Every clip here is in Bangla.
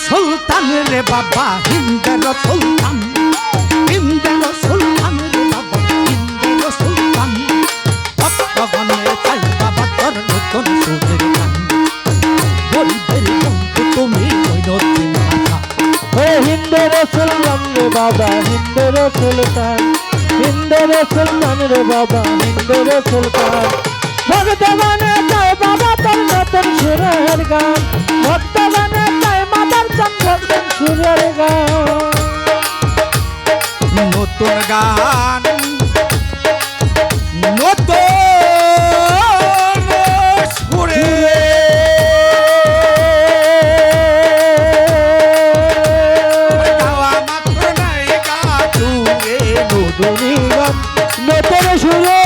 সুলতান রে বাবা হিন্দের সুলতান, হিন্দের সুলতান রে বাবা হিন্দের সুলতান। ভক্তগণে চাই বাবা তোর নতুন সুরের গান, গরিবের বন্ধু তুমি মঈনুদ্দিন ভাষা। ও হিন্দের সুলতান রে বাবা হিন্দের সুলতান, হিন্দের সুলতান রে বাবা হিন্দের সুলতান। ভক্তগণে চাই বাবা তোর নতুন সুরের গান, ভক্তগণে চাই মাদার চন্দ্র সুরের গান। নতুন গান নতুন সুরে গাওয়া মাত্র নাই গা তুরে, নতুন গান নতুন সুরে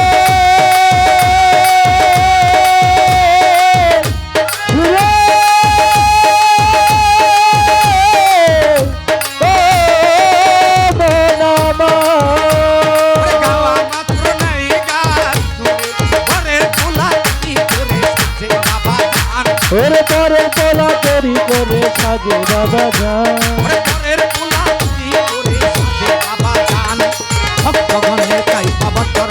ওরে পরের পোলা তরি করে সাজে বাবা জান, ভক্তগণে চাই বাবা তোর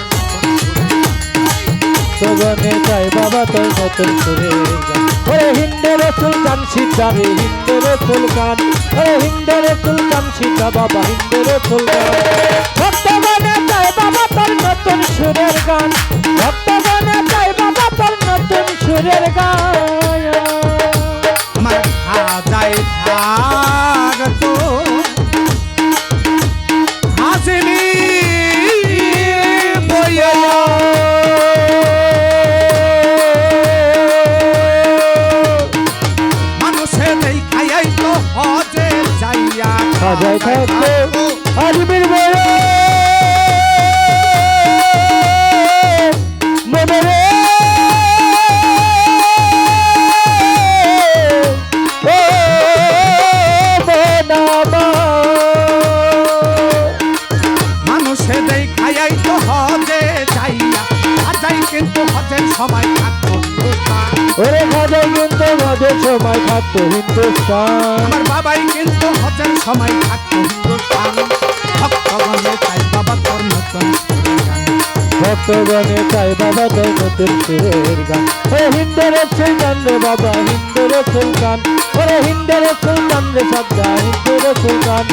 ভক্তগণে চাই বাবা তোর নতুন সুরের গান। ওরে হিন্দের সুলতান সীতা রে হিন্দের সুলতান, ওরে হিন্দের সুলতান সীতা বাবা হিন্দের সুলতান। ভক্তগণে চাই বাবা তোর নতুন সুরের গান, ভক্তগণে চাই বাবা তোর নতুন সুরের গান। আমার খাজায় থাকতো হাসিনি বইয়া, মানুষের এই খাইয়াই তো হজে যাইয়া খাজায় থাকতো আজমির বয়ে মনে রে মানুষের এই খাইয়াই তো হজে যাইয়া, আজাই কিন্তু হজের সময় থাকতো হিন্দুস্তান। ওরে খাজাই কিন্তু হজের সময় থাকতো হিন্দুস্তান, আমার বাবাই কিন্তু হজের সময় থাকতো হিন্দুস্তান। ভক্তগণে চাই বাবা তোর নতুন সুরের গান, ভক্তগণে চাই বাবা তোর নতুন সুরের গান। ও হিন্দের সুলতান রে বাবা হিন্দের সুলতান, ওরে হিন্দের সুলতান রে সাজা হিন্দের সুলতান।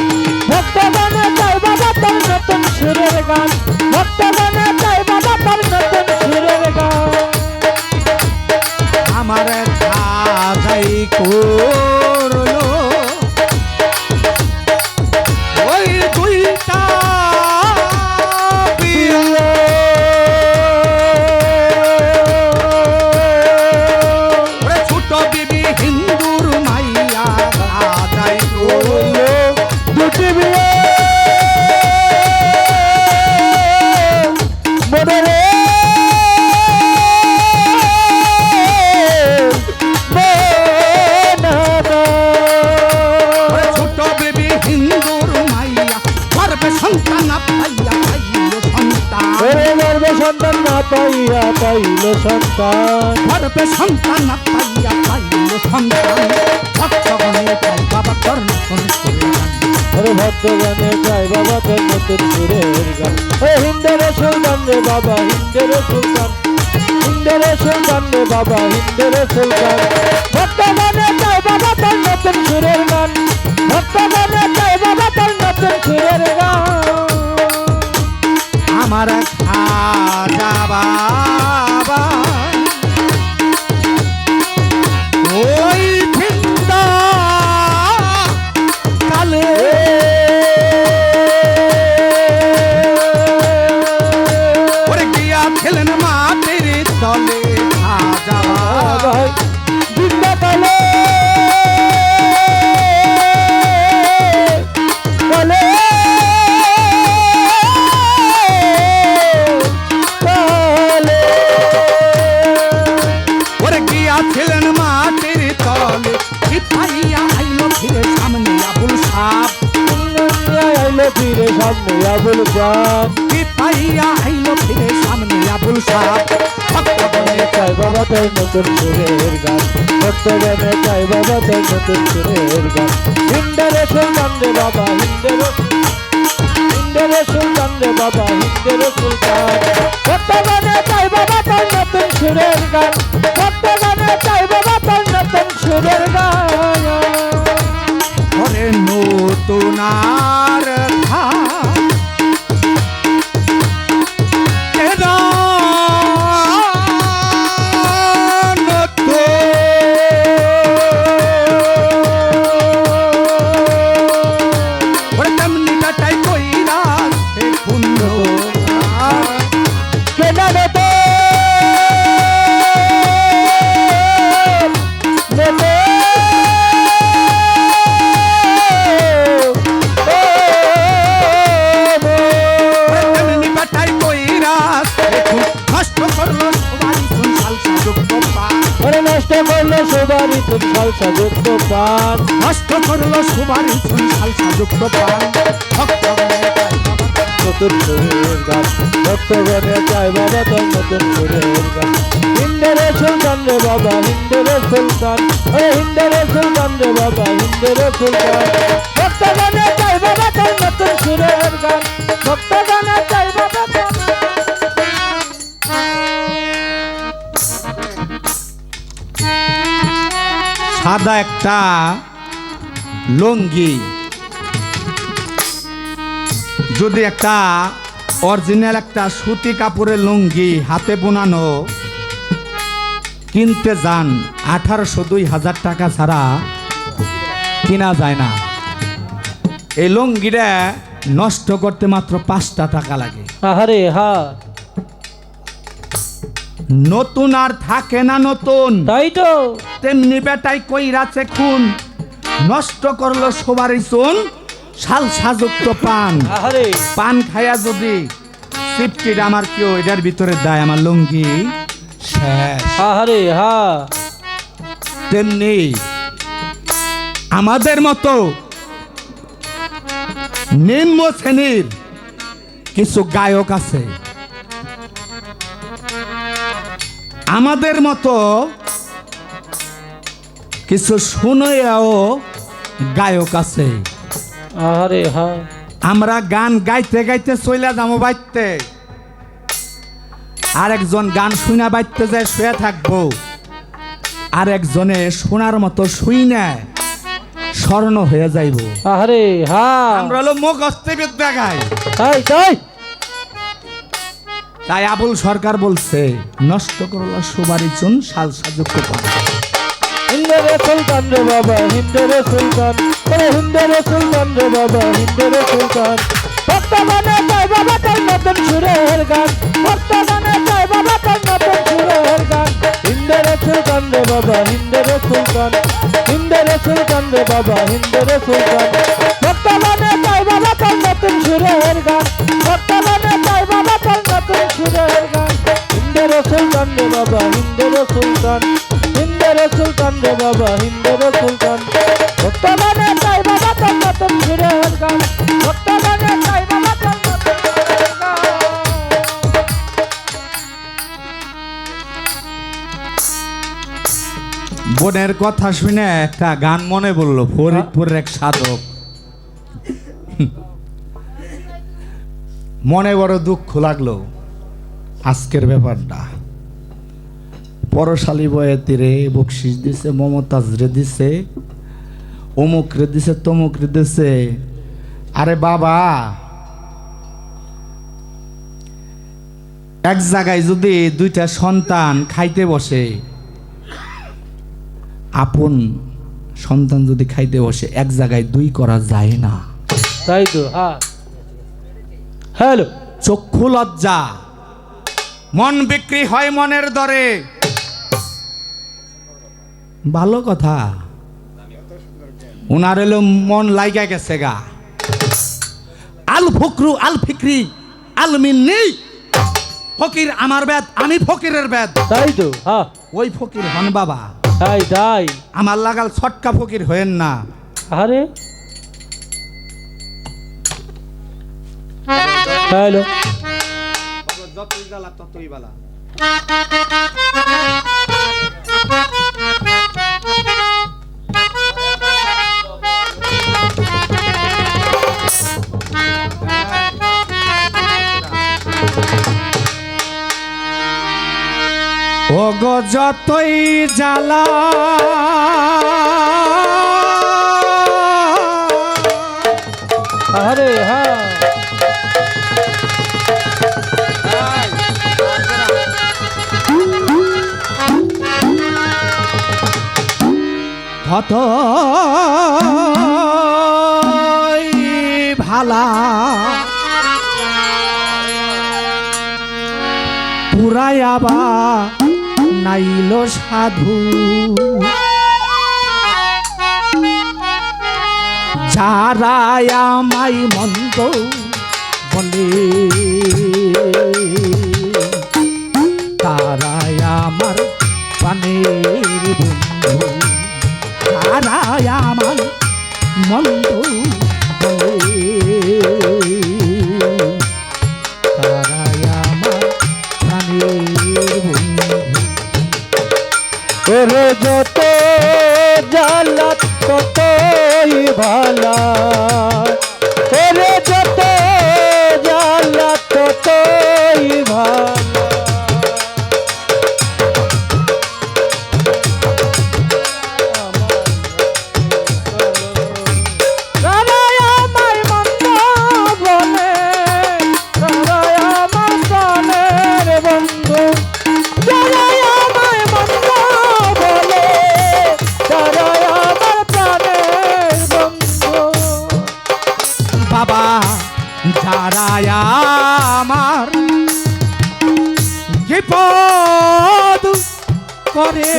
ভক্তগণে চাই বাবা তোর নতুন সুরের গান, ভক্তগণে চাই বাবা তোর নতুন সুরের গান। আমার খাজাই করলো ওই দুইটা বিয়ে, ওরে ছোট বিবি হিন্দুর মাইয়া খাজাই করলো দুটি বিয়ে মনে রে ছোট বেবি হিন্দুর মাইয়া গর্বে সন্তান না পাইয়া পাইল সন্তান, ওরে গর্বে সন্তান না পাইয়া পাইল সন্তান, গর্বে সন্তান না পাইয়া পাইল সন্তান। ভক্তগণে চাই বাবা তোর নতুন সুরের গান, ওরে ভক্তগণে চাই বাবা তোর নতুন সুরের গান। ও হিন্দের সুলতান রে বাবা হিন্দের সুলতান, হিন্দের সুলতান রে বাবা হিন্দের সুলতান। ভক্তগণে চাই বাবা তোর নতুন সুরের গান, ভক্তগণে চাই বাবা তোর নতুন সুরের গান। আমার খাজা বাবা ওই ভিন্দা কালে ওরে গিয়াছিলেন মাটির তলে, খাজা বাবা জিন্দা কালে কালে কালে ওরে গিয়াছিলেন মাটির তলে, পাইয়া আইলো ফিরে সামনে আবুল সাপ, আইলো ফিরে সামনে আবুল জান। পাইয়া আইলো ফিরে সামনে আবুল সাহেব ভক্তগণে চাই বাবা তোর নতুন সুরের গান ভক্তগণে চাই বাবা তোর নতুন সুরের গান হিন্দের সুলতান রে বাবা হিন্দের সুলতান রে বাবা হিন্দের সুলতান ভক্তগণে চাই বাবা তোর নতুন সুরের গান ভক্তগণে চাই বাবা তোর নতুন সুরের গান ওরে নতুনার সুবারি তুম সালসা যুক্ত পান নষ্ট করলো সুবারি তুম সালসা যুক্ত পান ভক্তগণে চাই নতুন সুরের গান ভক্তগণে চাই বাবা তোর নতুন সুরের গান হিন্দের সুলতান রে বাবা হিন্দের সুলতান হিন্দের সুলতান রে বাবা হিন্দের সুলতান ভক্তগণে চাই বাবা তোর নতুন সুরের গান ভক্তগণে চাই বাবা সাদা একটা লুঙ্গি যদি একটা অরিজিনাল একটা সুতি কাপড়ের লুঙ্গি হাতে বোনানো কিনতে যান 1800-2000 টাকা ছাড়া কিনা যায় না। এই লুঙ্গিটা নষ্ট করতে মাত্র 5টা টাকা লাগে। আহারে হা নতুন আর থাকে না নতুন তাই তো তেমনি বেটাই কইরাছে খুন নষ্ট করলো সবারই চুন সালসা যুক্ত পান আহারে পান খায়া যদি সিপটির আমার কেউ এটার ভিতরে দেয় আমার লুঙ্গি শেষ। আহারে হা তেমনি আমাদের মতো নিম্ন শ্রেণীর কিছু গায়ক আছে, আমাদের মতো কিছু শুনেও গায়ক আছে। আহারে হা আমরা গান গাইতে গাইতে চইলা যাবো বাইতে, আরেকজন গান শুনা বাইতে যায় শুয়ে থাকবো, আরেকজনে শোনার মতো শুই না স্বর্ণ হয়ে যাইব। আহারে হা আমরা হলো মুখস্থ বিদ্যা গাই। তাই তাই তাই আবুল সরকার বলছে নষ্ট করলো সুবারি চুন সালসা যুক্ত পান। হিন্দের সুলতান রে বাবা হিন্দের সুলতান হিন্দের সুলতান রে বাবা হিন্দের সুলতান ভক্তগণে চাই বাবা তোর নতুন সুরের গান ভক্তগণে চাই বাবা তোর নতুন সুরের গান হিন্দের সুলতান রে বাবা হিন্দের সুলতান হিন্দের সুলতান রে বাবা হিন্দের সুলতান ভক্তগণে চাই বাবা তোর নতুন সুরের গান ভক্তগণে চাই বাবা তোর নতুন সুরের গান হিন্দের সুলতান রে বাবা হিন্দের সুলতান হিন্দের সুলতান রে বাবা হিন্দের সুলতান ভক্তগণে চাই বাবা তোর নতুন সুরের গান ভক্তগণে চাই বাবা তোর নতুন সুরের গান। বোনের কথা শুনে একটা গান মনে বললো, ফরিদপুরের এক সাধক। মনে বড় দুঃখ লাগলো আজকের ব্যাপারটা। পরশালী বয়ে তীরে বকশিস দিছে, মমতাজ রে দিছে, অমুক রে দিছে, তমুক রে দিছে। আরে বাবা, এক জায়গায় যদি দুইটা সন্তান খাইতে বসে, আপন সন্তান যদি খাইতে বসে, এক জায়গায় দুই করা যায় না। তাই তো হ্যাঁ হ্যালো চক্ষু লজ্জা, মন বিক্রি হয় মনের দরে। ভালো কথা, উনার এলো মন লাইগা গেছে গা। আল ফকরু আল ফিক্রি আল মিন্নি, ফকির আমার বেদ, আমি ফকিরের বেদ। তাই তো হ্যাঁ ওই ফকির হন বাবা, তাই তাই আমার লাগাল ছটকা ফকির হয়েন না। আরে হ্যালো যতই জ্বালা ততই বালা। ও গো যতই জ্বালা আরে হ্যাঁ কত ভালা পুরায়াবা নাইল সাধু যারা আমায় মন্দ বলে তারাই আমার প্রাণের বন্ধু তারাই আমার মন্দ বলে তারাই আমার প্রাণের বন্ধু ওরে যত জ্বালা ততই ভালা ওরে যত জ্বালা ততই ভালা তারাই আমায় মন্দ বলে তারাই আমার প্রাণের বন্ধু তারাই আমায় মন্দ বলে তারাই আমার প্রাণের বন্ধু বাবা যারা আমার বিপদ করে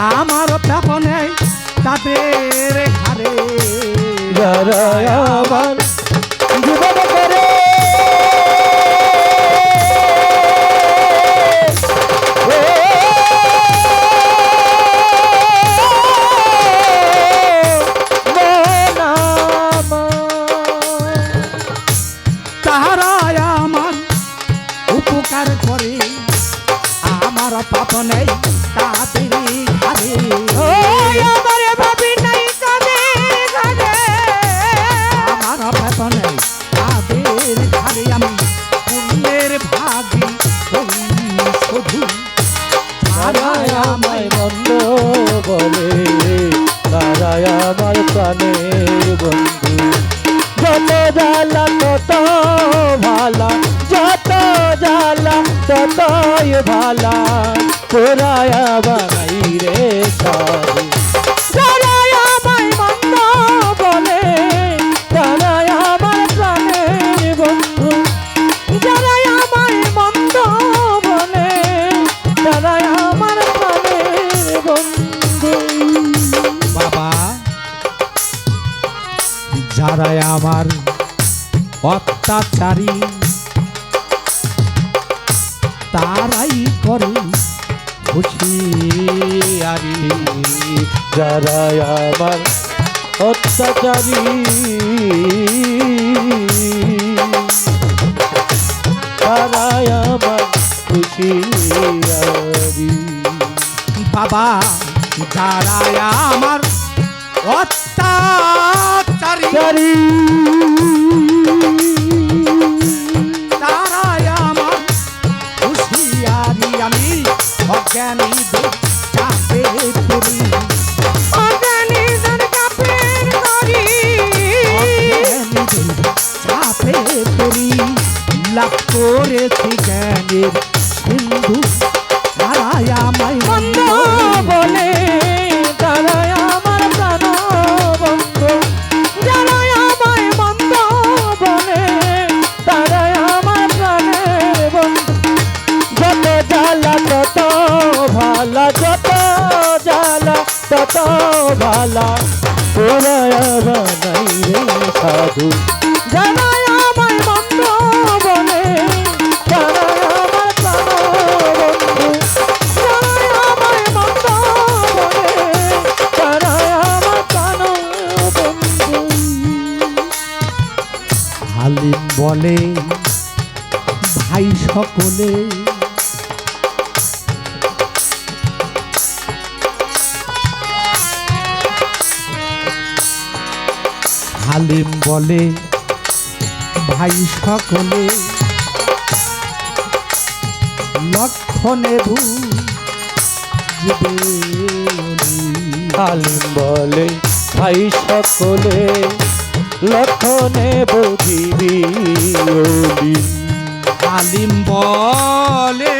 আমার প্রাপনে তাদের ঘরে যারা আমার জীবন করে তাহারা আমার উপকার করে আমার পাপ নেই তাদের ঘরে আমার ভাবি নাই তাদের ঘরে আমার পাপ নেই তাদের ঘরে আমি পুণ্যের ভাগী হই শুধু তারাই আমায় মন্দ বলে তারাই আমার প্রাণের বন্ধু যত জ্বালা তত ভালা যত জ্বালা ততই ভালা তোরাই বানাই রে সাধু তারাই আমায় মন্দ বলে তারাই আমার প্রাণের বন্ধু যারাই আমায় মন্দ বলে তারাই আমার প্রাণের বন্ধু বাবা যারা আমার অত্যাচারী তারাই করে হুঁশিয়ারি যারা আমার অত্যাচারী তারাই আমার হুঁশিয়ারি বাবা যারা আমার অত্যাচারী চারি তারাই আমার হুঁশিয়ারি আমি অজ্ঞানীদের চাপে পড়ি অজ্ঞানীদের কাপের করি অজ্ঞানীদের চাপে পড়ি লাভ করেছি জ্ঞানের সিন্ধু তারাই আমায় মন্দ বলে তারাই আমার প্রাণ বন্ধু যারাই আমায় মন্দ বলে তারাই আমার প্রাণের বন্ধু যত জ্বালা তত ভালা যত জ্বালা তত ভালা তোরাই বানাই রে সাধু যারাই আমায় মন্দ বলে তারাই আমার প্রাণ বন্ধু যারাই আমায় মন্দ বলে তারাই আমার প্রাণ বন্ধু বলে ভাই সকলে হালিম বলে ভাই সকলে লক্ষণে বুঝবে হালিম বলে ভাই সকলে লক্ষণে বুঝিবি ওলি। হালিম বলে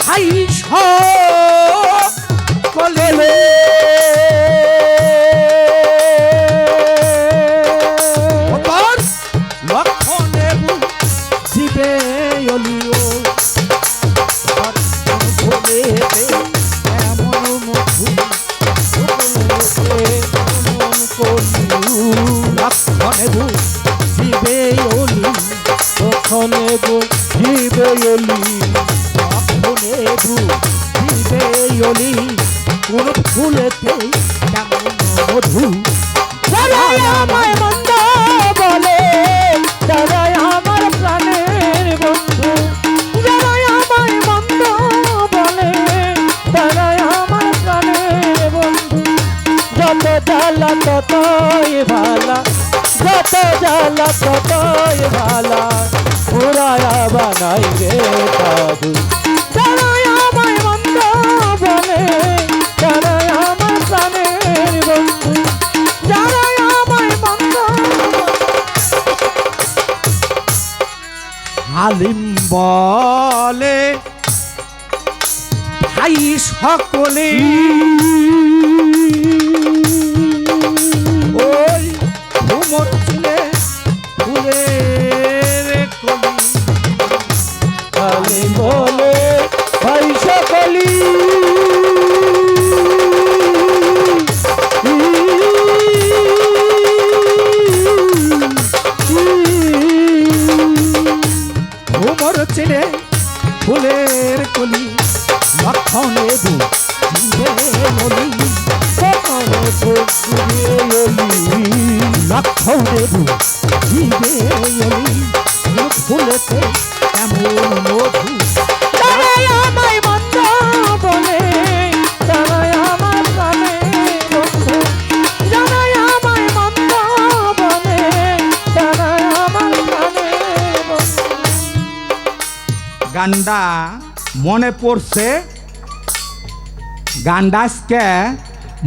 ভাই সকলে লক্ষণে বুঝিবে অলিও বলে এমন মধু লক্ষণে বুঝিবে অলি লক্ষণে বুঝিবে ওলি। লক্ষণে বুঝিবে অলি কোন ফুলেতে কেমন মধু যারাই আমায় মন্দ বলে তারাই আমার প্রাণের বন্ধু। যারাই আমায় মন্দ বলে তারাই আমার প্রাণের বন্ধু। যত জ্বালা ততই ভালা, যত জ্বালা ততই ভালা, পুরায়া বানাই রে সাধু। যারাই আমায় মন্দ বলে তারাই আমার প্রাণের বন্ধু। যারাই আমায় মন্দ হালিম বলে ভাই সকলে ওই ঘুমর ছিলে ফুলের কলি খালি বলে ভাই সকলি ঘুমর ছিলে ফুলের কলি লক্ষণে বুঝিবে অলি লক্ষণে বুঝিবে অলি ফুলেতে কেমন মধু তারাই আমায় মন্দ বলে তারাই আমার প্রাণের বন্ধু। যারাই আমায় মন্দ বলে তারাই আমার প্রাণের বন্ধু। গান্ডা মনে পড়ছে গান্ডা আজকে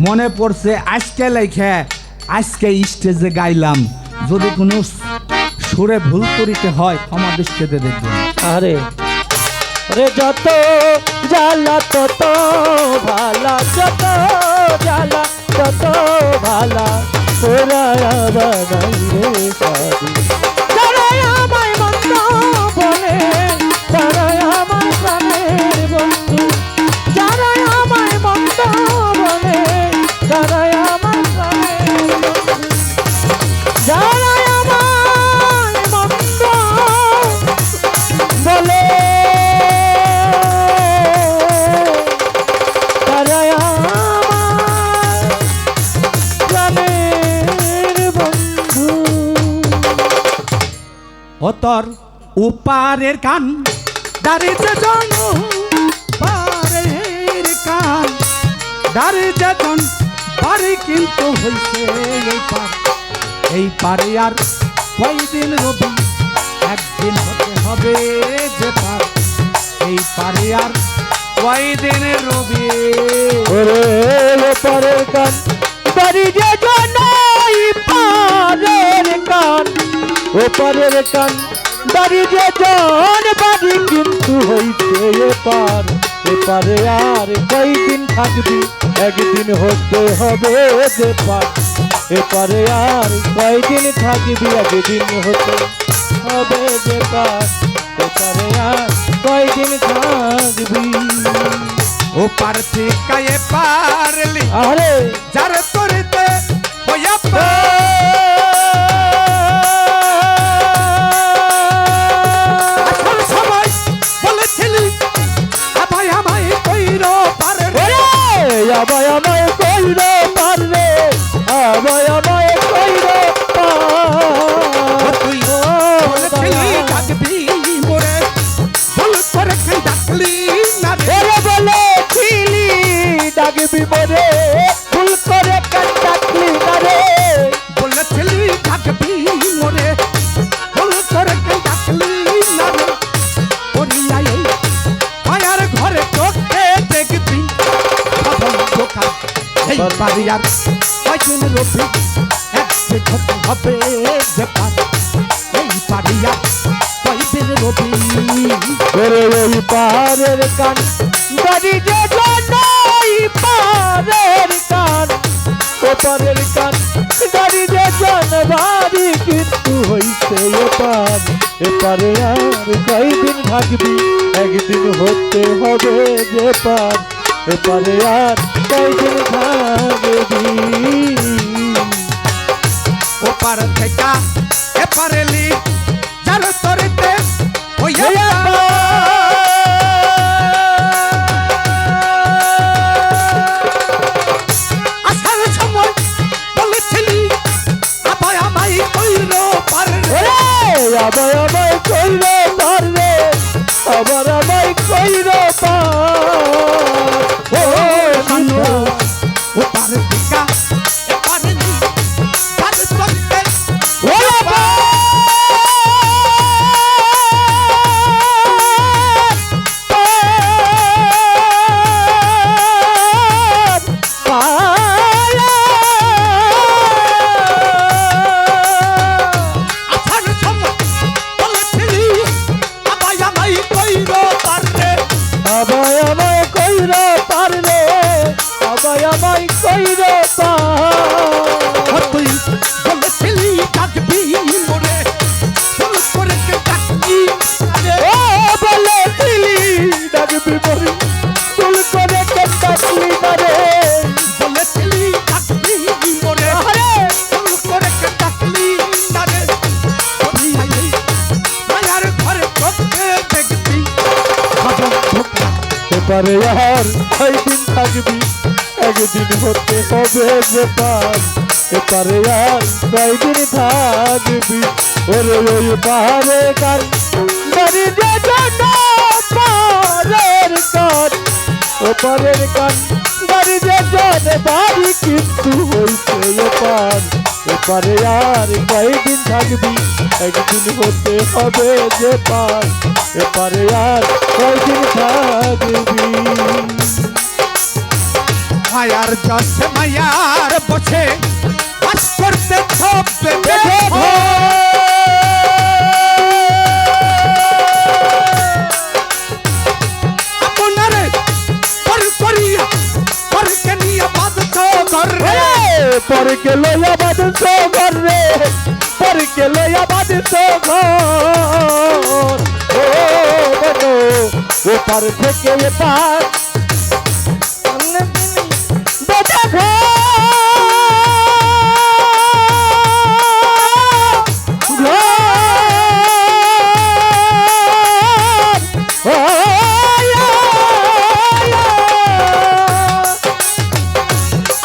মনে পড়ছে আজকে লেখে আজকে স্টেজে গাইলাম যদি কোনো সুরে ভুল করিতে হয় ক্ষমা দৃষ্টিতে দেখবেন আরে রে যত জ্বালা তত ভালা, যত জ্বালা তত ভালা, পুরায়া বানাই রে সাধু। যারাই আমায় মন্দ বলে তারাই আমার প্রাণের বন্ধু। যারাই আমায় মন্দ বলে তারাই আমার প্রাণের বন্ধু। যারাই আমায় মন্দ বলে তারাই আমার প্রাণের বন্ধু। অতর উপারের কান দাঁড়িয়ে জন পারের কান দাঁড়িয়ে জন পারে কিন্তু হইছে এই পারে আর কয়দিন রবি একদিন হতে হবে যে পার এই পারে আর কয়দিন রবি ওরে ওপারের কান বাড়ি যে জনই পারের কান, ওপারের কান বাড়ি যে জন বাড়ি কিন্তু হইছে এপার। এপারে আর কয়দিন থাকবি একদিন হতে হবে যে পার। এপারে আর কয়দিন থাকবি একদিন হতে হবে যে পার। এপারে আর কয়দিন থাকবি। ও পার থেকে এ পারলি আরে যার তোরতে হইয়া আসল সময় বলেছিলি আবাই আমায় কইর পারে আবাই আমায় কইর পারবে, আবাই আমায় কইর পার। পারিয়ার কয়দিন রবি একদিন হতে হবে যে পার এই পারিয়ার কয়দিন রবি ওরে ওই পারের কান বাড়ি যে জনই পারের কান ও পারের কান বাড়ি যে জন বাড়ি কিন্তু হইছে এপারে আর কয়দিন থাকবি একদিন হতে হবে যে পার এপারে আর কয়দিন থাকবি ওপার থেকে এপারে লি যার তরিতে হইয়া আসার সময় বলেছিলি আবার আমায় কইল পারবে আবার আমায় কইল পারবে আবার আমায় কইল পার ও মানো ওপার থেকে এপারে লি যার তরিতে হইয়া তুই বলেছিলি ডাকবি মোরে ফোন করে কে ডাকবি ও বলেছিলি ডাকবি মরি তুল করে ডাকলি না রে বলেছিলি ডাকবি মোরে আরে ফোন করে কে ডাকলি না রে মায়ার ঘরে তোকে দেখবি এপারে আর কয়দিন থাকবি একদিন হতে হবে যে পার এপারে আর কয়দিন থাকবি ওরে ওই পাহাড়ে কান বাড়ি যে জন পারের কান ও পারের কান বাড়ি যে জন বাড়ি কিন্তু হইছে এপারে আর কয়দিন থাকবি একদিন হতে হবে যে পার এপারে আর কয়দিন থাকবি মায়ার জসে মায়ার বসে বাস করতে হবে আপনারে পর করিয়া পরকে নিয়ে বাঁধত ঘরে পরকে লইয়া বাঁধছ ঘর রে পরকে লইয়া বাঁধছ ঘর ও বলো ও পার থেকে এ পার বেঁধে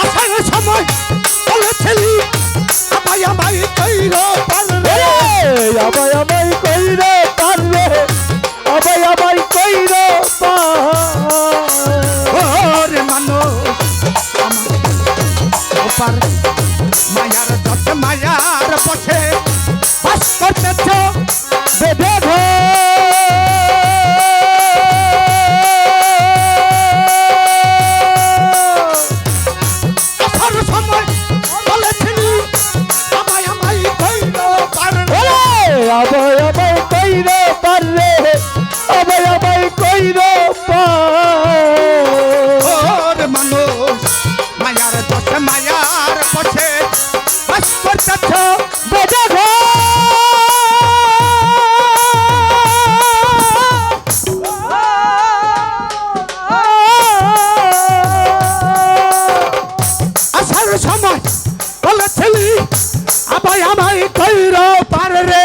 আসার সময় বলেছিলি আমায় আমায় কইল পারবে আবাই আমায় কইরে পারবে আবাই আমায় কইরে ওরে মানো ওপার মায়ার দশ মায়ার পথে বাস করতেছ বেঁধে আসার সময় বলেছিলি আমায় আমায় কইল পারবে আবাই আমায় কইরে পারবে আবাই আমায় কইরে ওরে মানুষ মায়ার দশ মায়ার পথে বাস করতেছ বেঁধে আসার সময় বলেছিলি আমায় আমায় কইল পারবে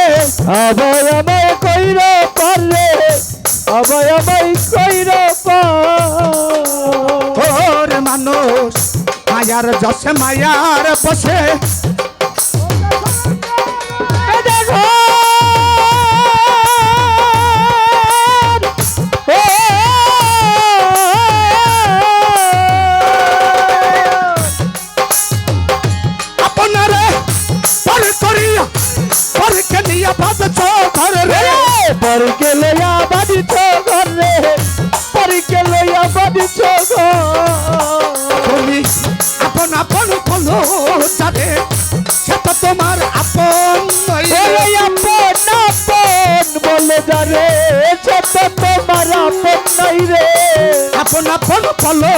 আবাই আমায় কইরে পারবে আবাই আমায় কইরে ওরে মানুষ মায়ার জসে মায়ার বসে আপনারে পর করিয়া পরকে নিয়ে বাঁধছ ঘরে পরকে লইয়া বাঁধিছ ঘর রে পরকে লইয়া বাঁধিছ ঘর তুমি আপন আপন ভালো জানে সে তো তোমার আপন নয় রে। ওরে আপন আপন বলে যারে সে তো তোমার আপন নাই রে। আপন আপন ভালো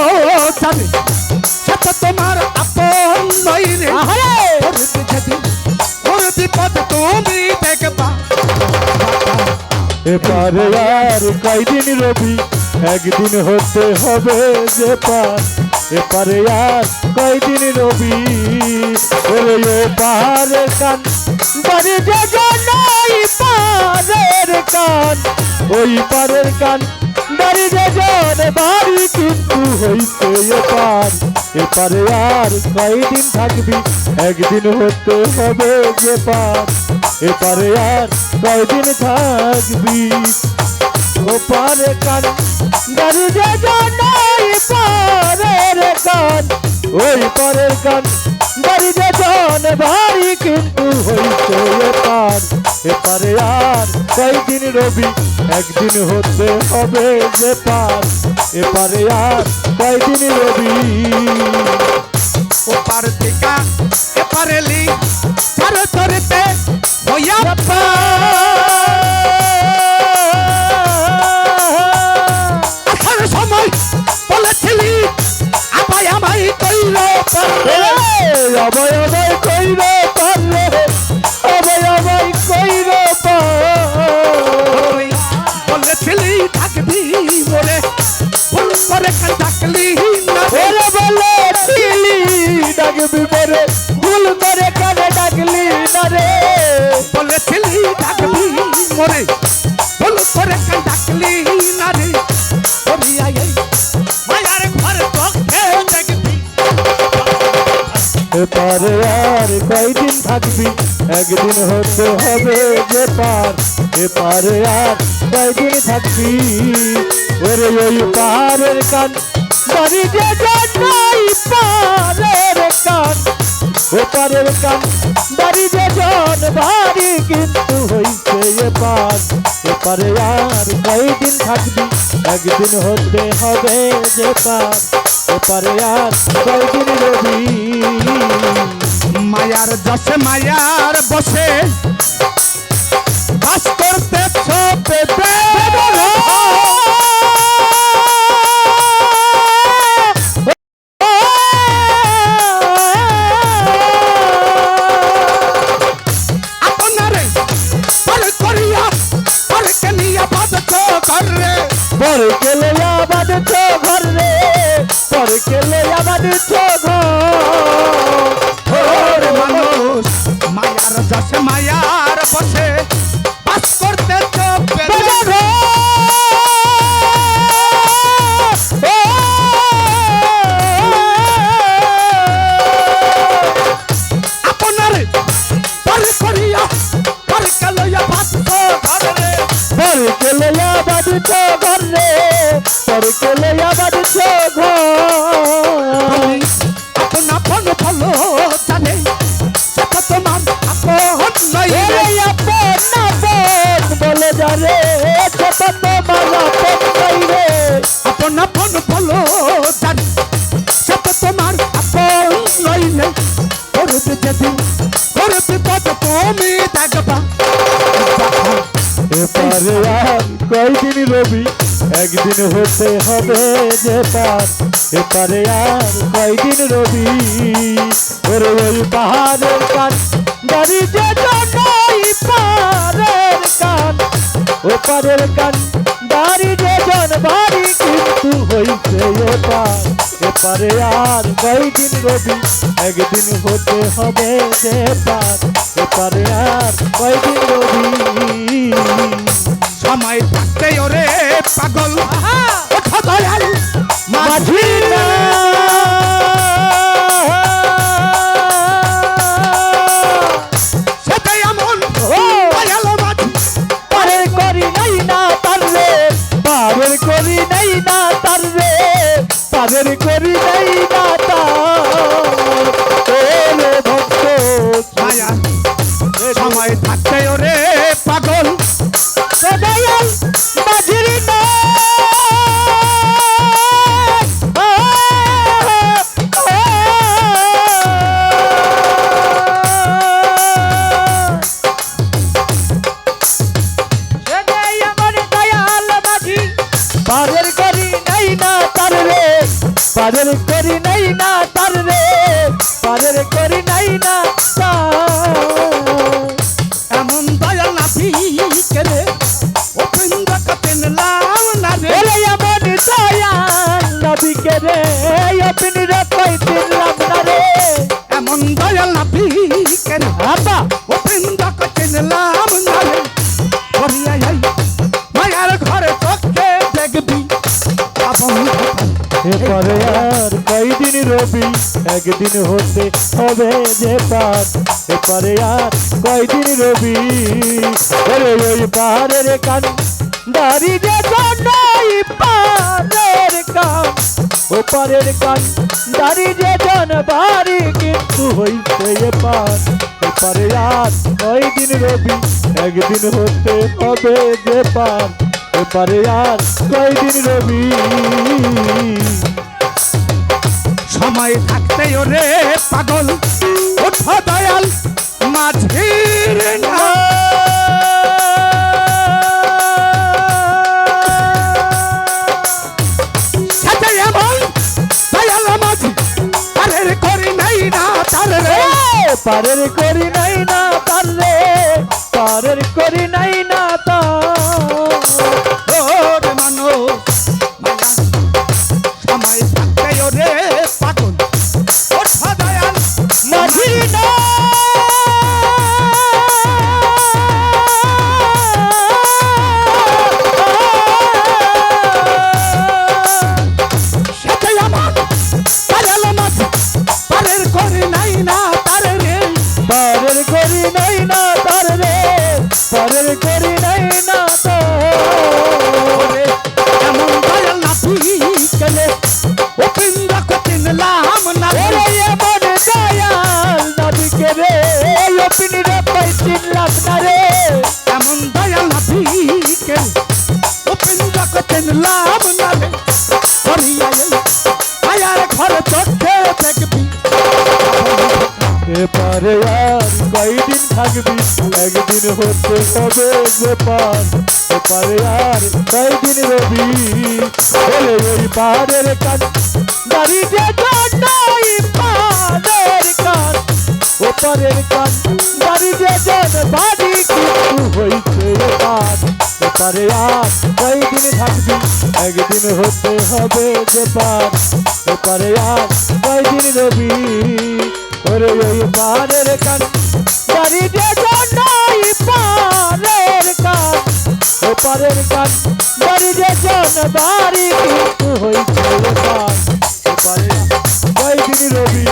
জানে সে তো তোমার আপন নয় রে। আহারে করবে যেদিন ওর বিপদ তুমি দেখবা। এপারে আর কয়দিন রবি একদিন হতে হবে যে পার। এপারে আর কয়দিন রবি ওরে ও পাহাড়ের কান বাড়ি যে নই পাহাড়ের কান ওই পারের কান বাড়ি যে বাড়ি কিন্তু হইছে এপার। এপারে আর কয়দিন থাকবি একদিন হতে হবে যে পার। এপারে আর কয়দিন থাকবি ওপারে কান গাড়ি যে নই পারের কান ওই পারের কান গাড়ি যে ভারী কিন্তু হইছে এপার। এপারে আর কয়দিন রবি একদিন হতে হবে যে পার। এপারে আর কয়দিন রবি ওপার থেকে এপারে লি চার ধরতে হইয়া আসার সময় বলেছিলি আমায় আমায় কইল অবয় অবয় কইর পারলে অবয় অবয় কইর বলেছিলি থাকবি বলে ভুল করে কান ডাকলি না রে। ওরে বলে ছিলি ডাকবি পরে ভুল করে কানে ডাকলি না রে। বলেছিলি ডাকবি মরে ভুল করে কান ডাকলি না রে। ওরিয়া এই মায়ার ঘর তোকে দেখবি। এপারে আর কয়দিন থাকবি একদিন হতে হবে যে পার। এপারে আর কয়দিন থাকবি ওরে ওই পাহাড়ের কান বাড়ি যে নই পাহাড়ের কান ওপারের কান বাড়ি যে বাড়ি কিন্তু হইছে এপার। এপারে আর কয়দিন থাকবি একদিন হতে হবে যে পার। এপারে আর কয়দিন রবি মায়ার যশে মায়ার বসে বাস করতেছ পেপে আপনারে পর করিয়া পর কেনিয়া বাদছ করে পরে কেলে আবাদ তো ঘর রে পরে কেলে আবাদ তো ঘর মানুষ মায়ার যশে মায়ার বসে বাস করতেছ পেপে আপনারে পর করিয়া পর কেলিয়া বাদছ করে পরে কেলে আবাদ তো ঘর রে পরে কেলে আবাদ তো ঘর আপন আপন ভালো জানে সেটা তোমার আপন নয় রে। এই আপন আপন বলে যারে সেটা তোমার আপন নাই রে। আপন আপন ভালো জানে সেটা তোমার আপন নয় রে। করবে যেদিন করবে কত তুমি দেখবা। এপারে আর কয়দিন রবি একদিন হতে হবে যে পার। এপারে আর কয়দিন রবি ওরে ওই পাহাড়ের কান বাড়ি যে নই পাহাড়ের কান ওপারের কান বাড়ি যে বাড়ি কিন্তু হইছে এপার। এপারে আর কয়দিন রবি একদিন হতে হবে যে পার। এপারে আর কয়দিন রবি সময় থাকতে ওরে পাগল ওঠা দয়াল মাঝি না সেটাই এমন দয়াল মাঝি পারের করি নাই না পারলে পারের করি নাই না পারলে পারের করি নাই না তার ভক্ত মায়া সময় থাকতে ওরে পাগল দয়াল মাঝির না নাই না এমন দয়াল নাভি কেরে ও বৃন্দ চিনলাম না রে ওরে এমন দয়াল নবীকে রে অপিনি রে কই চিনলাম না রে এমন দয়াল নাভি কেরে আব্বা ও বৃন্দ চিনলাম না রে করিয়া যাই মায়ার ঘরে চোখে দেখবি আপন এরপরে আর কয়দিন রবি একদিন হতে হবে যে পার এরপরে আর কয়দিন রবি ওরে ওই পাহাড়ের কান দাঁড়ি যে জনই পাহাড়ের কান ও পারের কান দাঁড়ি যে জন বাড়ি কিন্তু হইতে পার এরপরে আর কয়দিন রবি একদিন হতে হবে যে পার এরপরে আর কয়দিন রবি সময় থাকতে ওরে পাগল ওঠো দয়াল মাঝির না সাথে এমন দয়াল মাঝি পারের করি নাই না তার রে পারের করি নাই না তার রে পারের করি নাই না ওরে মানো মায়া সময় থাকতে ওরে পাগল ওঠো দয়াল মাঝির না সাথে এমন দয়াল মাঝি পারের করি নাই না তার রে পারের করি নাই না তার রে পারের করি নাই না ওরে এমন দয়াল নাভি কেলে ও বৃন্দ চিনলাম না রে ওরে এমন দয়াল নবীকে রে অপিনি রে পাই চিনলাম না রে এমন দয়াল নাভি কেলে ও বৃন্দ চিনলাম না রে করিয়া এই মায়ার ঘরে চোখে দেখবি এপারে আর কয়দিন থাকবি একদিন হতে হবে যে পার এপারে আর কয়দিন রবি বলে ওই পাহাড়ের কান দাঁড়িয়ে জন্যই পাহাড়ের কান ওপারের কান দাঁড়িয়ে জন বাড়ি কিন্তু হইছে পার এপারে আর কয়দিন থাকবি একদিন হতে হবে যে পার এপারে আর কয়দিন রবি ওরে ওই পাহাড়ের কান দাঁড়িয়ে জন্যই পাহাড়ের কান ও পাহাড়ের কান দাঁড়িয়ে জন বাড়ি কিন্তু হইছে পার এপারে কয়দিন রবি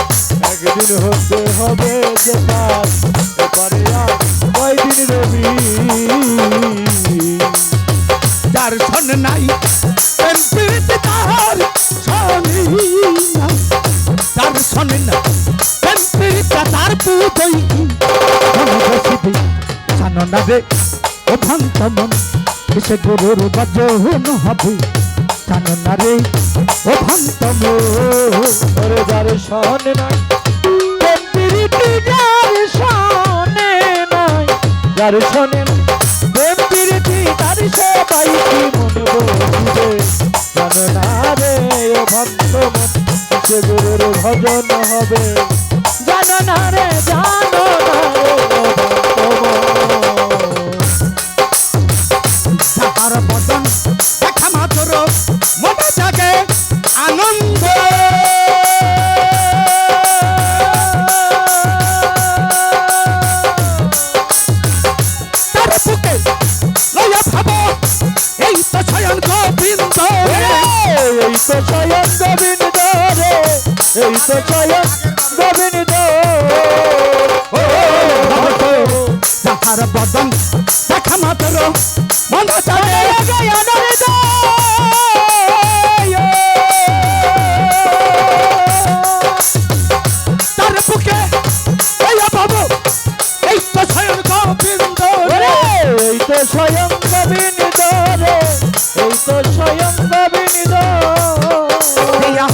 একদিন হতে হবে যে পার এপারে আর কয়দিন রবি যার শোন নাই এমপিতে তাহার শোনি না যার শোনে না এমপিতে তার পুতই মনে বসিবি জানো না রে ও ভ্রান্ত মন কিসে গুরুর বজন হবে জানো না রে ও ভ্রান্ত মন ওরে যার শোনে নাই প্রেমপ্রীতি যার শোনে নাই যার শোনে প্রেমপ্রীতি তার সবাই কি মনে বসিবে জানো না রে ও ভক্ত মন সে গুরুর ভজন হবে জানো না রে জানো না রে ও ভক্ত মন যাহার বদন দেখা মাত্র মনে জাগে আনন্দ তার বুকে লয়া ভাব এই তো স্বয়ং গোবিন্দ রে। এই তো স্বয়ং গোবিন্দ রে এই তো স্বয়ং গোবিন্দ যাহার বদন দেখা মাত্র মনে জাগে তার বুকে লয়া ভাব এই তো স্বয়ং গোবিন্দ রে। এই তো স্বয়ং গোবিন্দ রে এই তো স্বয়ং গোবিন্দ দিয়া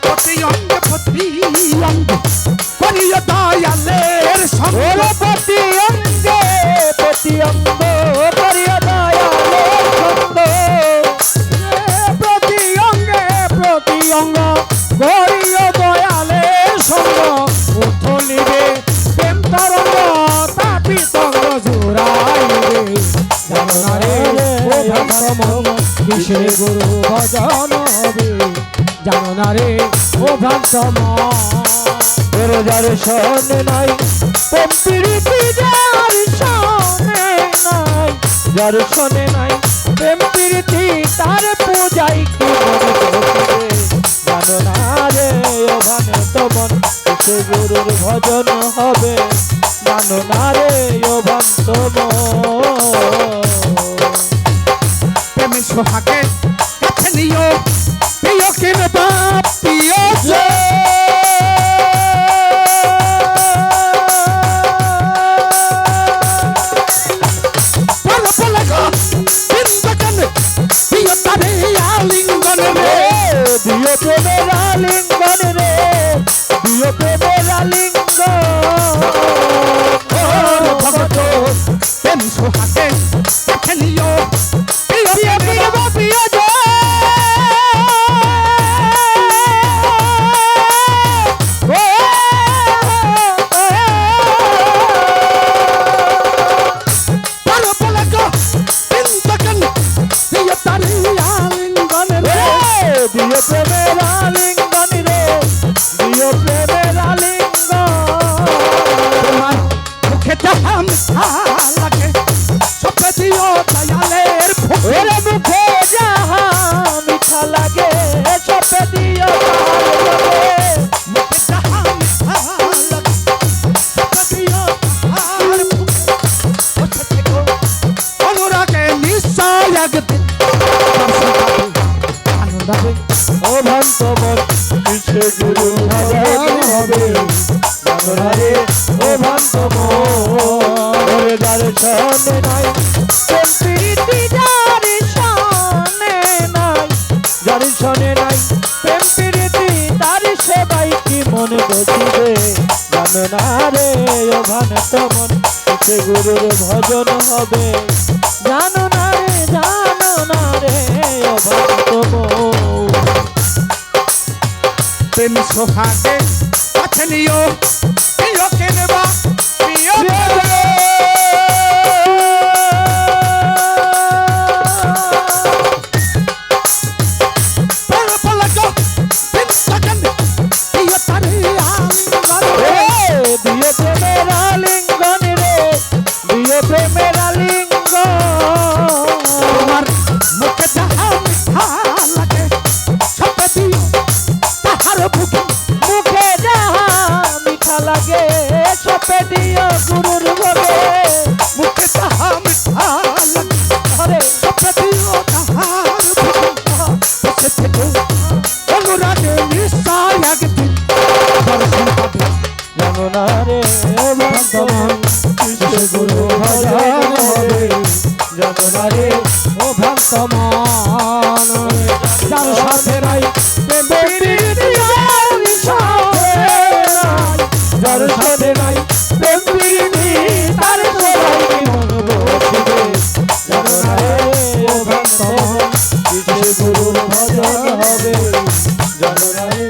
প্রতি অঙ্গে করিয়া দয়ালের সঙ্গে ওরে প্রতি অঙ্গ করিয়া দয়ালের সঙ্গ প্রতি অঙ্গ করিয়া দয়ালের সঙ্গ উঠলিবে কিসে গুরু ভজন হবে জানো না রে ও ভক্ত মন তোর দর্শন নাই প্রেম প্রীতি দর্শনে নাই প্রেম প্রীতি তার পূজাই কি জানো না রে ও ভক্ত মন কিসে গুরুর ভজন হবে জানো না রে ও ভক্ত মন প্রেমে সোহাগে কাছে নিও প্রিয় কিনবা প্রিয় প্রিয় তারে আলিঙ্গন রে দিও প্রেমের আলিঙ্গন রে দিও প্রেমের আলিঙ্গন ভগত প্রেম সোহাগে কাছে নিও প্রিয় কিনবা প্রিয় দিও প্রেমের আলিঙ্গন রে দিও প্রেমের আলিঙ্গন তোমার মুখে যাহা মিঠা লাগে সপে দিও দয়ালের ওরে মুখে যাহা মিঠা লাগে সপে দিও মুখে যাহা মিঠা লাগে সপে দিও অনুরাগে নিশ্চয় একদিন আনন্দ ও ভক্ত মন কিসে গুরু ভজন হবে জানো না রে ও ভক্ত মন দর্শনে নাই প্রেম প্রীতি দর্শনে নাই প্রেম প্রীতি তার সেবাই কি মন বসিবে জানো না রে ও ভক্ত মন কিসে গুরুর ভজন হবে জানো না রে ও ভক্ত মন প্রেম সোহাগে কাছে নিও প্রিয় কিনবা প্রিয় দিও প্রেমের আলিঙ্গন রে দিও প্রেমের আলিঙ্গন তোমার মুখে যাহা মিঠা লাগে সপে দিও তাহার বুকে মুখে যাহা মিঠা লাগে সপে দিও গুরুর ভবে মুখে যাহা মিঠা লাগে হরে সপে দিও তাহার বুকে বসে থেকে অনুরাগে নিশ্চয় একদিন দর্শন পাবে জানো না রে ও ভক্ত মন কিসে গুরু ভজন হবে জানো না রে ও ভক্ত মন যার সাথে নাই প্রেম প্রীতি যার সাথে নাই প্রেম প্রীতি তার সবাই মন বসিবে জানো না রে ও ভক্ত মন কিসে গুরুর ভজন হবে জানো না রে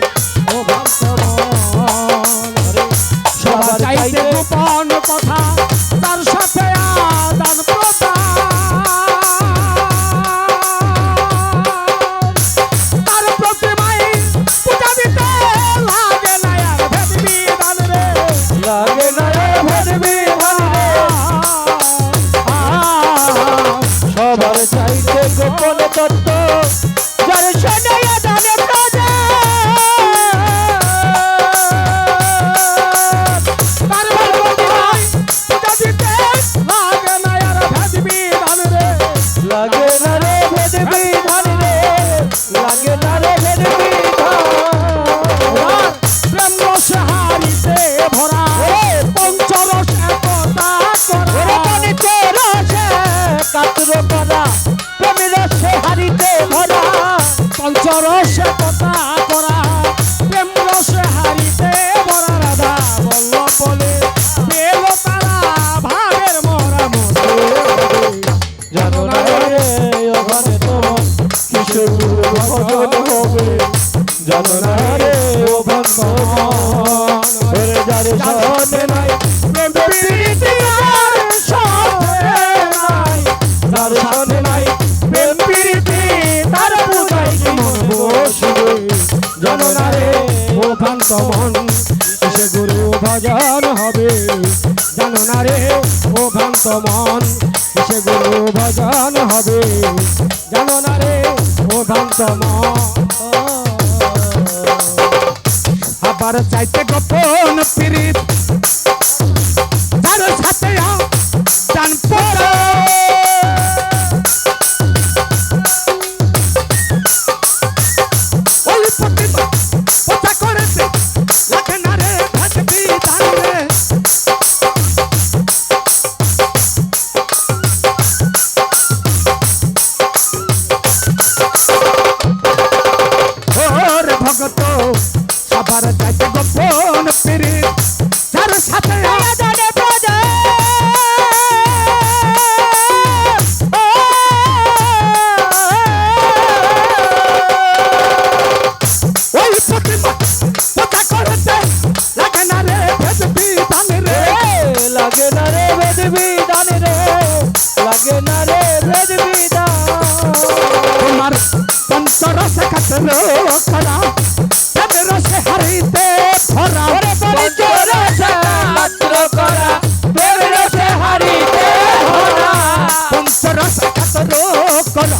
ও ভক্ত মন সবার চাইতে গোপন কথা তার সাথে আদান তার প্রতিমায় পূজা দিতে লাগে না আর ভেদ বিধান রে লাগে না ভেদ বিধান রে সবার চাইতে গোপন তত্ত্ব যার শোনে জানে তার প্রতিমায় পূজা দিতে মন কিসে গুরু ভজন হবে জানো না রে ও ভ্রান্ত মন কিসে গুরু ভজন হবে জানো না রে ও ভ্রান্ত মন আবার চাইতে গোপন পিরিত তার সাথে টান পড়ে ওই প্রতিমা কথা করেছে লাগে না রে ভাজবি দান রে ওর ভগত আবার যাইতে গোপন পিরিত যার সাথে আদানে পদে ওই প্রতিমা কথা করতে লাগে না রে ভেদবি দান রে লাগে না রে বেদবি দান রে লাগে না রে বেদবি দান তোমার পঞ্চরসে খাতর করা রসে হারিতে ভরা পঞ্চরসে মাত্র করা রসে হারিতে ভরা পঞ্চরসে খাতর করা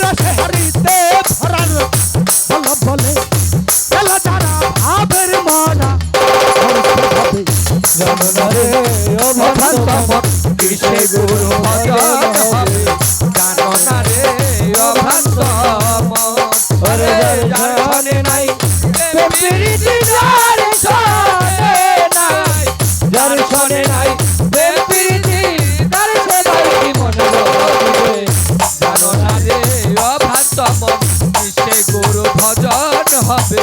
রসে হারিতে ভরা বলো বলে চলো যারা ভাবের মনা জানো না রে ও ভক্ত মন কিসে গুরু ভজন হবে জানো না রে ও ভক্ত মন ওরে যার শোনে নাই প্রীতি যার শোনে নাই যার শোনে নাই প্রীতি তার সবাই মন রবে জানো না রে ও ভক্ত মন কিসে গুরু ভজন হবে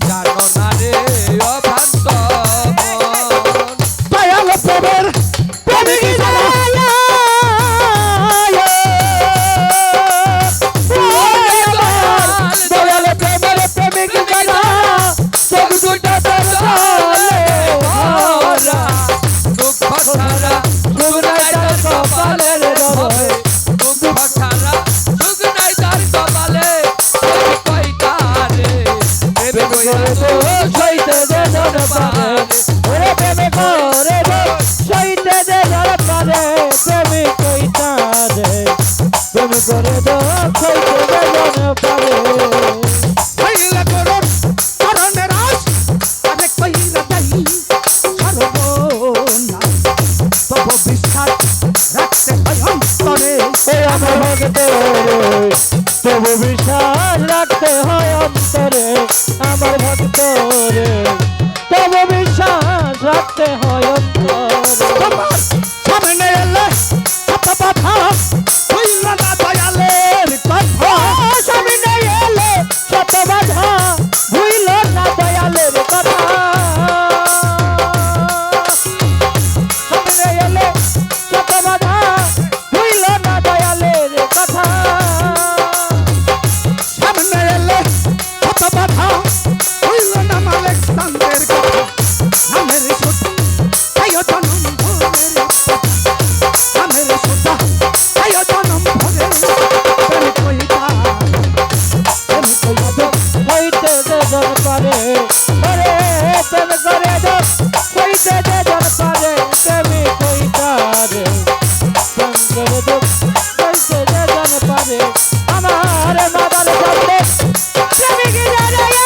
জানো না রে ও ভক্ত মন দয়াল প্রভুর প্রেমিক জানা দয়াল প্রেমের প্রেমিক জানা সব দুটা চলে ভরা দুঃখ ছাড়া সুখ নাই তার কপালের রবে দুঃখ ছাড়া সুখ নাই তার কপালে কইতা রে প্রেম করে তো সইতে দে জন পারে ওরে প্রেম করে দে সইতে দে জন পারে প্রেম কইতা রে প্রেম করে দে সইতে দে জন পারে হইলে করুন করণে রাস আরে কইলে যাই সর্বনা তব বিশ্বাস রাখতে হয় অন্তরে আমার ভক্তরে তবু বিশ্বাস রাখতে হয় অন্তরে আমার ভক্তরে তবু বিশ্বাস রাখতে হয় অন্তরে তোমার সামনে এলে কত বাধা হইল না দয়ালের কথা সামনে এলে শত বাধা ভুইল না দয়ালের কথা সামনে এলে শত বাধা ভুইল না দয়ালের কথা সামনে এলে কত বাধা হইল না মালিক তান্দের কথা নামের সুতা আয়ো জনম ভরে নামের সুতা আয়ো জনম ভরে প্রেম কইতা হইতে যে জন পারে ওরে প্রেম করে দো হইতে যে জন পারে প্রেমী কইতা রে প্রেম করে দো হইতে যে জন পারে আমার মাদার সামনে প্রেমিক জানে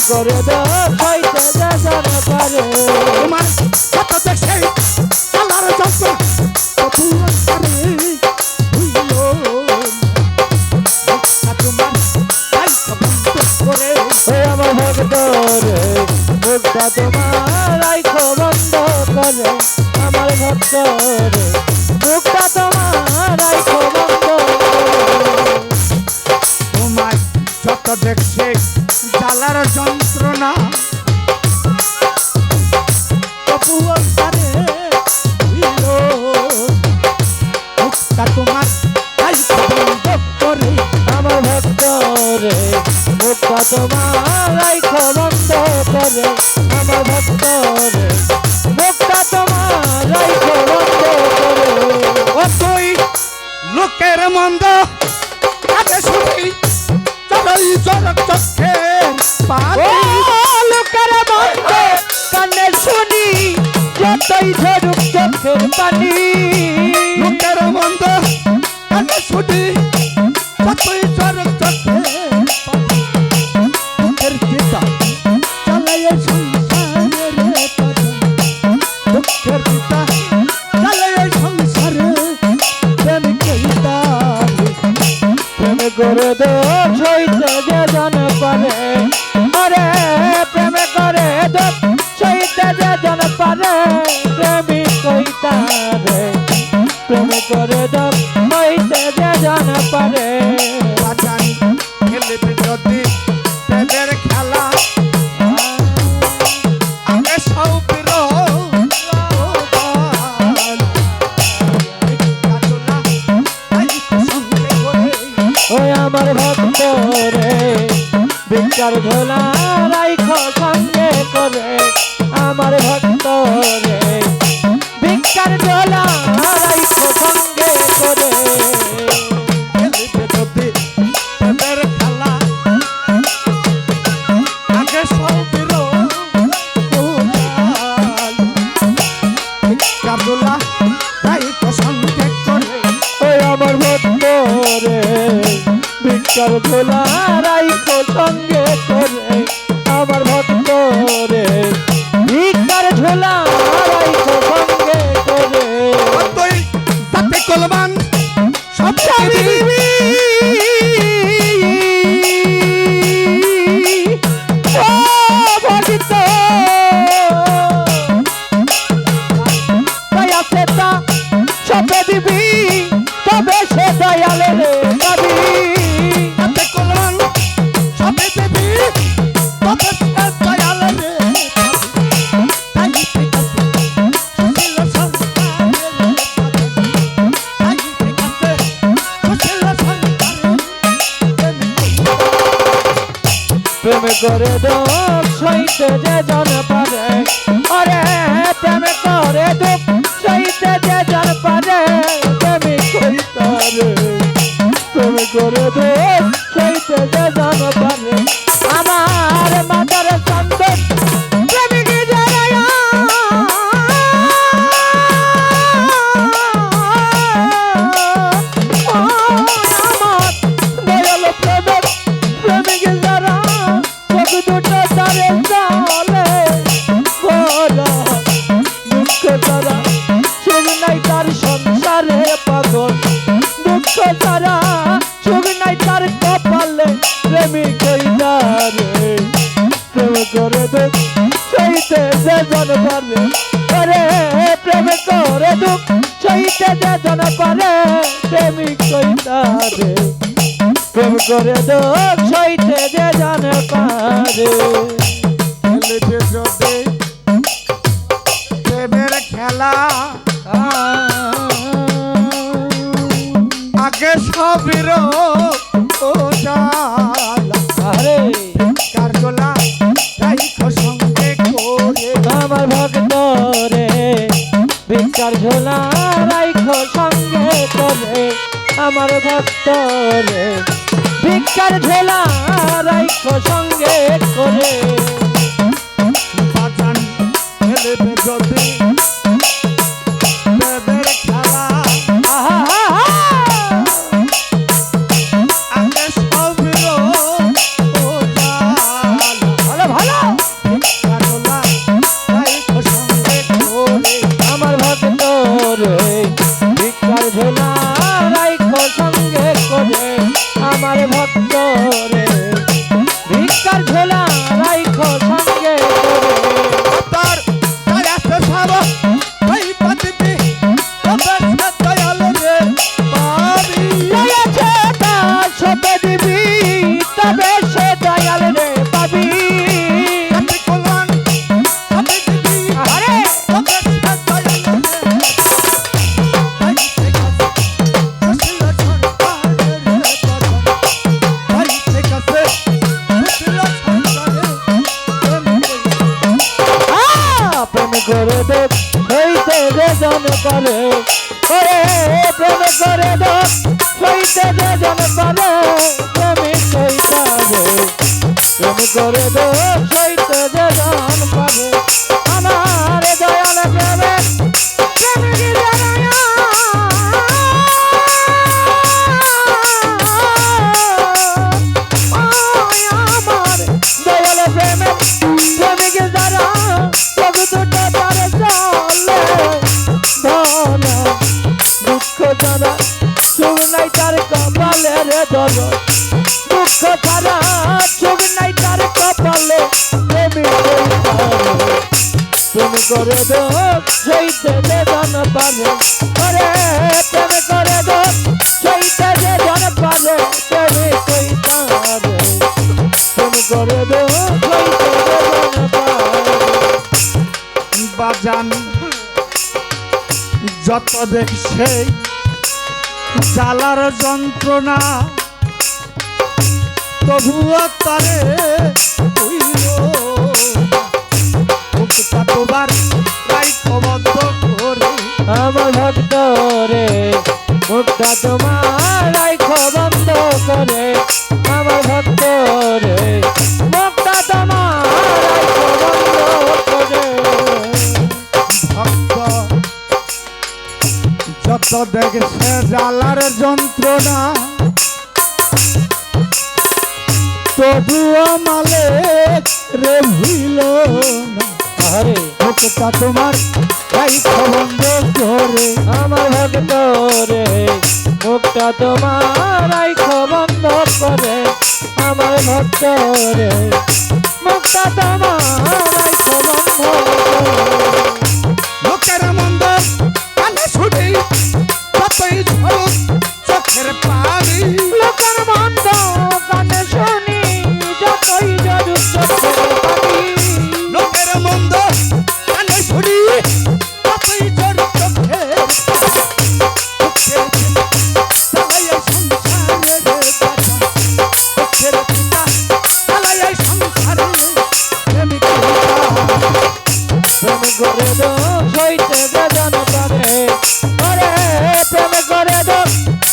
করে দো হইতে যে জন পারে তোমার কত দেখে আল্লাহর যন্ত্র তবু করে হইল মুখটা তোমার তাই তো বন্ধ করে আমার ভক্ত রে মুখটা তোমার আইখো বন্ধ করে আমার ভক্ত রে মুখটা তোমার আইখো বন্ধ করে জ্বালার যন্ত্রণা তবুও তারে হইল মুখটা তোমার তাই বন্ধ করে আমার ভক্ত রে মুখটা তোমার রাইখো বন্ধ করে আমার ভক্ত রে মুখটা তোমার রাইখো বন্ধ করে ও তুই লোকের মন্দ কাজে শুনি চড়াই চড়ক চক্ষের ও পানি লোকের বন্ধ কানে শুনি যতই ঝরুক চোখের পানি লোকের মন্দ কাজে শুনি যতই চড়ক চক্ষের পানি দুঃখের পিতা চালায় সংসারের পানি দুঃখের পিতা চালায় সংসারে প্রেম কইতা প্রেম করে দো সইতে যে জন পারে আরে প্রেম করে দো সইতে যে জন পারে প্রেমিক কইতা রে প্রেম করে দো সইতে যে জন পারে বাজান খেলবে যদি প্রেমের খেলা আগে সৌপির ওই আমার ভক্ত রে ভিক্ষার ঝোলা রাইখো সঙ্গে করে আমার ভক্ত রে ভিক্ষার ঝোলা রাইখো সঙ্গে করে খেলবে যদি প্রেমের খেলা আগে সৌপির কাবুলা তাই সঙ্গে করে ওই আমার ভক্ত রে ভিক্ষার ঝোলা রাইখো সঙ্গে করে আমার ভক্ত রে ভিক্ষার ঝোলা রাইখো সঙ্গে করে তুই সাথে কলবান সব দিবি ও ভজিত দয়া সেটা সবে দিবি তবে সে দয়ালে রে পাবি সাথে কলবান সবে দেবী তবে দয়াল রে তাই ঠিক আছে সুশীল সংসারের তাই ঠিক আছে সুশীল সংসারের প্রেম করে দো সইতে যে জন পারে আরে প্রেম করে দো সইতে যে জন পারে প্রেমিক কইতারে প্রেম করে দো সইতে যে জন পারে আমার মাতার চন্দন প্রেমিক জড়ায়া আমার দয়াল প্রেমের প্রেমিক যারা চোখ দুটো তারে চলে বড় দুঃখ তারা সুখ নাই তার সংসারে পাগল দুঃখ তারা সুখ নাই তার কপালে প্রেমিক কইতারে প্রেম করে দুঃখ সইতে যে জন পারে আরে প্রেম করে দুঃখ সইতে যে জন পারে প্রেমিক কইতারে প্রেম করে দুঃখ সইতে যে জন পারে খেলবে যদি প্রেমের খেলা আগে সবির আরে কারগোলা রাইখো সঙ্গে করে আমার ভক্ত রে ভিক্ষার ঝোলা রাইখো সঙ্গে করে আমার ভক্ত রে ভিক্ষার ঝোলা রাইখো সঙ্গে করে বাজান খেলবে যদি প্রেমের খেলা আগে সবির ভালো ভালো কারগোলা রাইখো সঙ্গে করে আমার ভক্ত রে ভিক্ষার ঝোলা রাইখো সঙ্গে করে আমার ভক্ত রে ভিক্ষার ঝোলা করে দোষ হইতে যে জন পাবে আমার দয়াল প্রেমে প্রেমিক জানায়া আমার দয়াল প্রেমে প্রেমিক যারা তবু দুটো তার চলে ধনা দুঃখ যারা সুখ নাই তার কপালে রে ধর দুঃখ ছাড়া সুখ নাই তার কপালে তুমি করে দো সেইতে যে জন পারে করে তুমি করে দো সেইতে যে জন পারে তুমি কই তারে তুমি করে দো সেইতে যে জন পারে বাজান যত দেখছে জ্বালার যন্ত্রণা তবুও তারে হইল মুখটা তোমার রাইখো বন্ধ করে আমার ভক্ত রে মুখটা তোমার রাইখো বন্ধ করে আমার ভক্ত রে মুখটা তোমার রাইখো বন্ধ করে ভক্ত যত দেখছে জ্বালার যন্ত্রণা তবুও মালিক রে ভুইল না আরে মুখটা তোমার রাইখো বন্ধ করে আমার ভক্ত রে মুখটা তোমার রাইখো বন্ধ করে আমার ভক্ত রে মুখটা তোমার রাইখো বন্ধ করে লোকের মন্দ কানে শুনি কতই ঝলক চোখের পানি লোকের মন্দ কানে শুনি যতই জরুর চোখের পানি লোকের মন্দ কানে শুনি কতই ঝলক চোখের প্রেম করে দো সইতে যে জন পারে ওরে প্রেম করে দো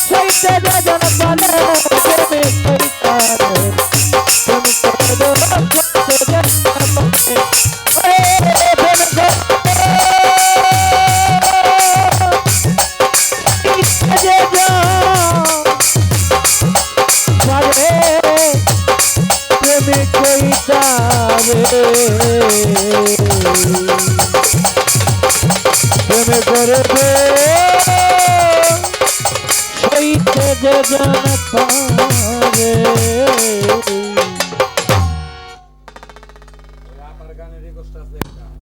সইতে যে জন পারে প্রেমে কইতারে প্রেম করে দো সইতে যে জন পারে ওরে প্রেম করে সইতে যে জন পারে প্রেমে কইতারে প্রেমে করে দে সইতে যে জন পারে।